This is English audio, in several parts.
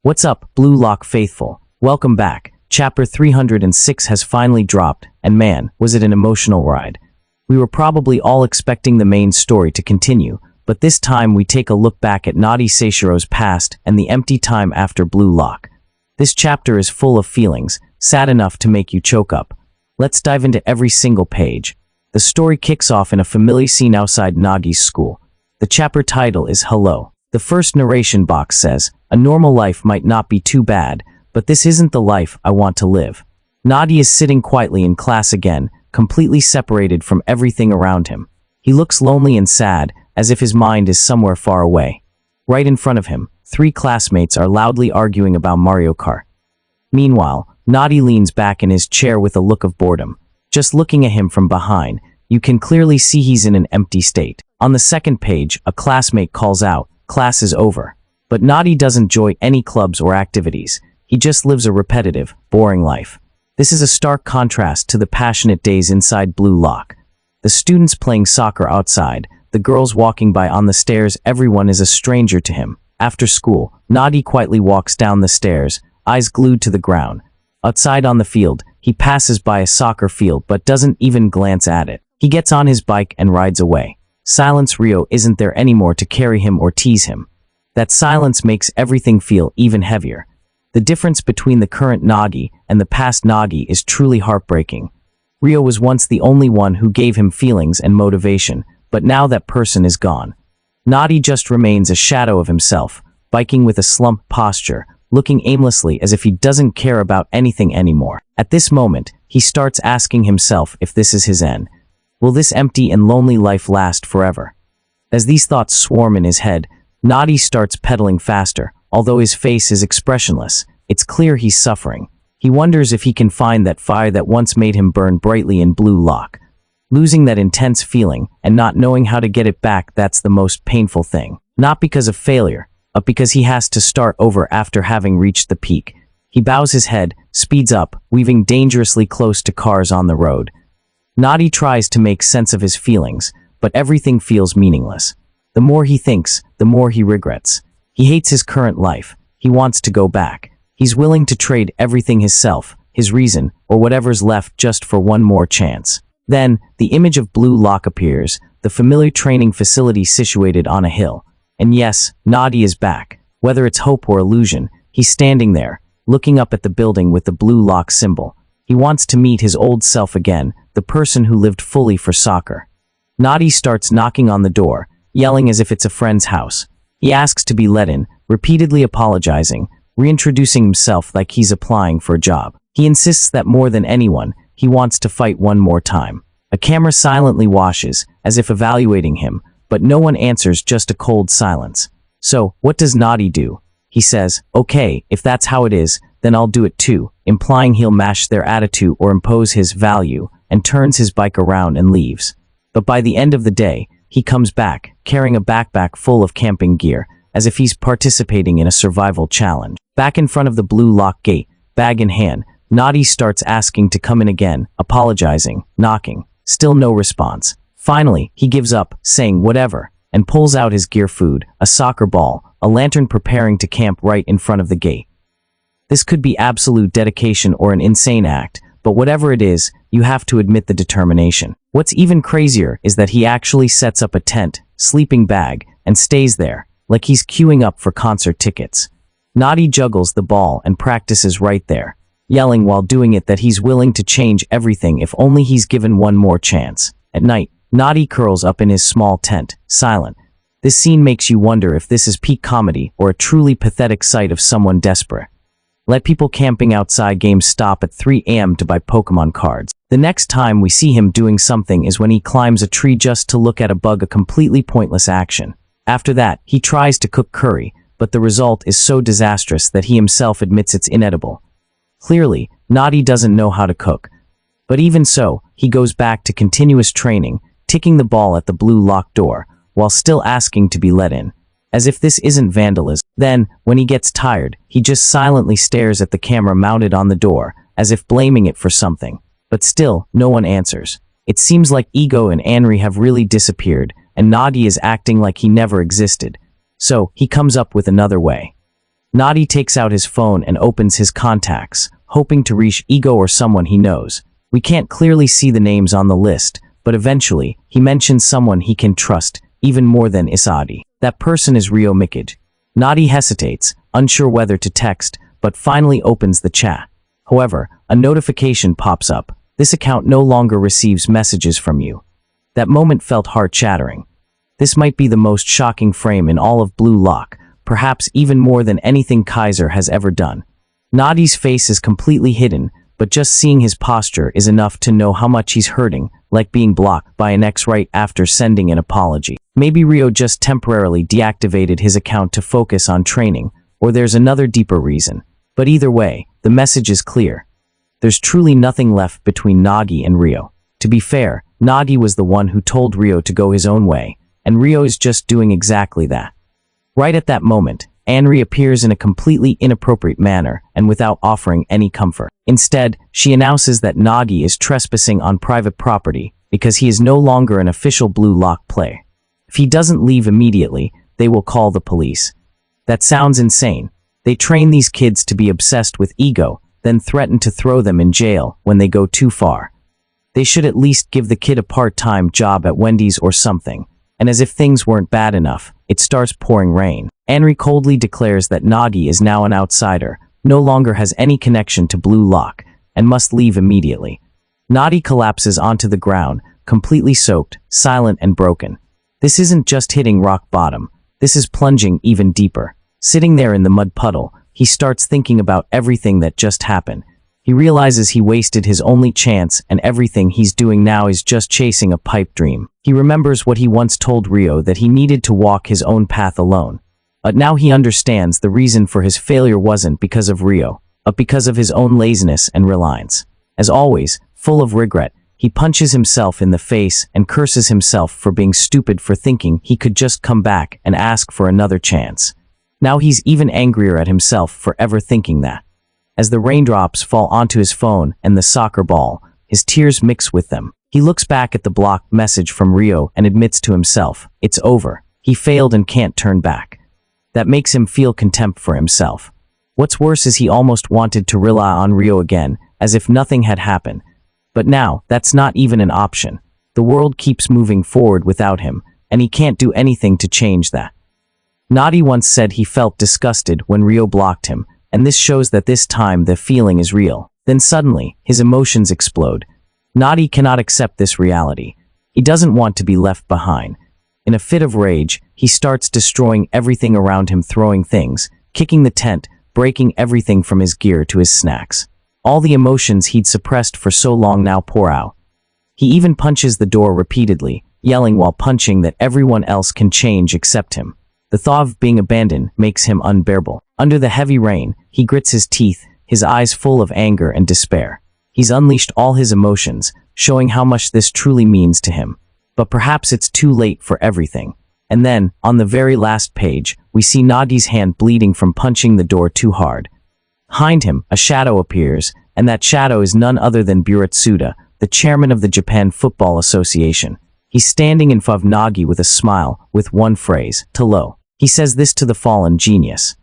What's up, Blue Lock faithful? Welcome back. Chapter 306 has finally dropped, and man, was it an emotional ride. We were probably all expecting the main story to continue, but this time we take a look back at Nagi Seishiro's past and the empty time after Blue Lock. This chapter is full of feelings, sad enough to make you choke up. Let's dive into every single page. The story kicks off in a familiar scene outside Nagi's school. The chapter title is Hello. The first narration box says, "A normal life might not be too bad, but this isn't the life I want to live." Nagi is sitting quietly in class again, completely separated from everything around him. He looks lonely and sad, as if his mind is somewhere far away. Right in front of him, three classmates are loudly arguing about Mario Kart. Meanwhile, Nagi leans back in his chair with a look of boredom. Just looking at him from behind, you can clearly see he's in an empty state. On the second page, a classmate calls out, "Class is over." But Nagi doesn't join any clubs or activities. He just lives a repetitive, boring life. This is a stark contrast to the passionate days inside Blue Lock. The students playing soccer outside, the girls walking by on the stairs, everyone is a stranger to him. After school, Nagi quietly walks down the stairs, eyes glued to the ground. Outside on the field, he passes by a soccer field but doesn't even glance at it. He gets on his bike and rides away. Silence Rio isn't there anymore to carry him or tease him. That silence makes everything feel even heavier. The difference between the current Nagi and the past Nagi is truly heartbreaking. Rio was once the only one who gave him feelings and motivation, but now that person is gone. Nagi just remains a shadow of himself, biking with a slumped posture, looking aimlessly as if he doesn't care about anything anymore. At this moment, he starts asking himself if this is his end. Will this empty and lonely life last forever? As these thoughts swarm in his head, Nagi starts pedaling faster. Although his face is expressionless, it's clear he's suffering. He wonders if he can find that fire that once made him burn brightly in Blue Lock. Losing that intense feeling and not knowing how to get it back, that's the most painful thing. Not because of failure, but because he has to start over after having reached the peak. He bows his head, speeds up, weaving dangerously close to cars on the road. Nagi tries to make sense of his feelings, but everything feels meaningless. The more he thinks, the more he regrets. He hates his current life. He wants to go back. He's willing to trade everything, his self, his reason, or whatever's left just for one more chance. Then, the image of Blue Lock appears, the familiar training facility situated on a hill. And yes, Nagi is back. Whether it's hope or illusion, he's standing there, looking up at the building with the Blue Lock symbol. He wants to meet his old self again, the person who lived fully for soccer. Nagi starts knocking on the door, yelling as if it's a friend's house. He asks to be let in, repeatedly apologizing, reintroducing himself like he's applying for a job. He insists that more than anyone, he wants to fight one more time. A camera silently washes, as if evaluating him, but no one answers, just a cold silence. So, what does Nagi do? He says, "Okay, if that's how it is, then I'll do it too," implying he'll match their attitude or impose his value, and turns his bike around and leaves. But by the end of the day, he comes back, carrying a backpack full of camping gear, as if he's participating in a survival challenge. Back in front of the Blue Lock gate, bag in hand, Nagi starts asking to come in again, apologizing, knocking. Still no response. Finally, he gives up, saying whatever, and pulls out his gear: food, a soccer ball, a lantern, preparing to camp right in front of the gate. This could be absolute dedication or an insane act, but whatever it is, you have to admit the determination. What's even crazier is that he actually sets up a tent, sleeping bag, and stays there, like he's queuing up for concert tickets. Nagi juggles the ball and practices right there, yelling while doing it that he's willing to change everything if only he's given one more chance. At night, Nagi curls up in his small tent, silent. This scene makes you wonder if this is peak comedy or a truly pathetic sight of someone desperate. Let people camping outside games stop at 3 a.m. to buy Pokemon cards. The next time we see him doing something is when he climbs a tree just to look at a bug, a completely pointless action. After that, he tries to cook curry, but the result is so disastrous that he himself admits it's inedible. Clearly, Nagi doesn't know how to cook. But even so, he goes back to continuous training, ticking the ball at the Blue Lock door, while still asking to be let in. As if this isn't vandalism. Then, when he gets tired, he just silently stares at the camera mounted on the door, as if blaming it for something. But still, no one answers. It seems like ego and Anri have really disappeared, and Nagi is acting like he never existed. So, he comes up with another way. Nagi takes out his phone and opens his contacts, hoping to reach Ego or someone he knows. We can't clearly see the names on the list, but eventually, he mentions someone he can trust, even more than Isagi. That person is Ryo Mikage. Nagi hesitates, unsure whether to text, but finally opens the chat. However, a notification pops up. This account no longer receives messages from you. That moment felt heart-shattering. This might be the most shocking frame in all of Blue Lock, perhaps even more than anything Kaiser has ever done. Nagi's face is completely hidden, but just seeing his posture is enough to know how much he's hurting, like being blocked by an ex right after sending an apology. Maybe Ryo just temporarily deactivated his account to focus on training, or there's another deeper reason. But either way, the message is clear. There's truly nothing left between Nagi and Ryo. To be fair, Nagi was the one who told Ryo to go his own way, and Ryo is just doing exactly that. Right at that moment, Anri appears in a completely inappropriate manner and without offering any comfort. Instead, she announces that Nagi is trespassing on private property because he is no longer an official Blue Lock player. If he doesn't leave immediately, they will call the police. That sounds insane. They train these kids to be obsessed with ego, then threaten to throw them in jail when they go too far. They should at least give the kid a part-time job at Wendy's or something. And as if things weren't bad enough, it starts pouring rain. Anri coldly declares that Nagi is now an outsider, no longer has any connection to Blue Lock, and must leave immediately. Nagi collapses onto the ground, completely soaked, silent and broken. This isn't just hitting rock bottom, this is plunging even deeper. Sitting there in the mud puddle, he starts thinking about everything that just happened. He realizes he wasted his only chance and everything he's doing now is just chasing a pipe dream. He remembers what he once told Ryo, that he needed to walk his own path alone. But now he understands the reason for his failure wasn't because of Ryo, but because of his own laziness and reliance. As always, full of regret, he punches himself in the face and curses himself for being stupid for thinking he could just come back and ask for another chance. Now he's even angrier at himself for ever thinking that. As the raindrops fall onto his phone and the soccer ball, his tears mix with them. He looks back at the blocked message from Ryo and admits to himself, it's over. He failed and can't turn back. That makes him feel contempt for himself. What's worse is he almost wanted to rely on Ryo again, as if nothing had happened. But now, that's not even an option. The world keeps moving forward without him, and he can't do anything to change that. Nagi once said he felt disgusted when Ryo blocked him, and this shows that this time the feeling is real. Then suddenly, his emotions explode. Nagi cannot accept this reality. He doesn't want to be left behind. In a fit of rage, he starts destroying everything around him, throwing things, kicking the tent, breaking everything from his gear to his snacks. All the emotions he'd suppressed for so long now pour out. He even punches the door repeatedly, yelling while punching that everyone else can change except him. The thought of being abandoned makes him unbearable. Under the heavy rain, he grits his teeth, his eyes full of anger and despair. He's unleashed all his emotions, showing how much this truly means to him. But perhaps it's too late for everything. And then, on the very last page, we see Nagi's hand bleeding from punching the door too hard. Behind him, a shadow appears, and that shadow is none other than Buratsuda, the chairman of the Japan Football Association. He's standing in front of Nagi with a smile, with one phrase, "Talo." He says this to the fallen genius.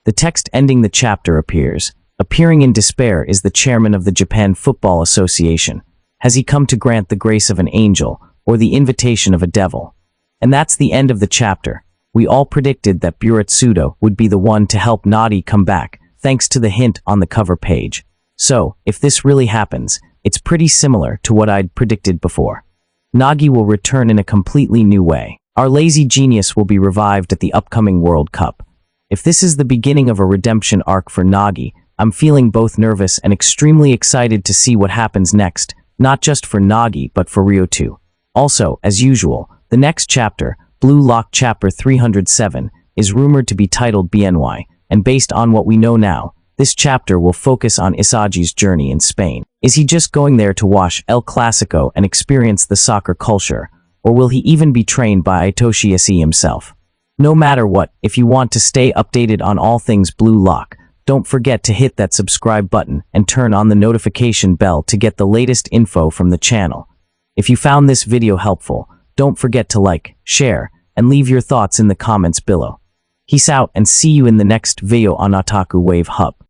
The text ending the chapter appears. Appearing in despair is the chairman of the Japan Football Association. Has he come to grant the grace of an angel, or the invitation of a devil? And that's the end of the chapter. We all predicted that Buratsuda would be the one to help Nagi come back, thanks to the hint on the cover page. So, if this really happens, it's pretty similar to what I'd predicted before. Nagi will return in a completely new way. Our lazy genius will be revived at the upcoming World Cup. If this is the beginning of a redemption arc for Nagi, I'm feeling both nervous and extremely excited to see what happens next, not just for Nagi but for Ryo too. Also, as usual, the next chapter, Blue Lock Chapter 307, is rumored to be titled BNY, and based on what we know now, this chapter will focus on Isagi's journey in Spain. Is he just going there to watch El Clasico and experience the soccer culture, or will he even be trained by Itoshi Issei himself? No matter what, if you want to stay updated on all things Blue Lock, don't forget to hit that subscribe button and turn on the notification bell to get the latest info from the channel. If you found this video helpful, don't forget to like, share, and leave your thoughts in the comments below. Peace out and see you in the next video on Otaku Wave Hub.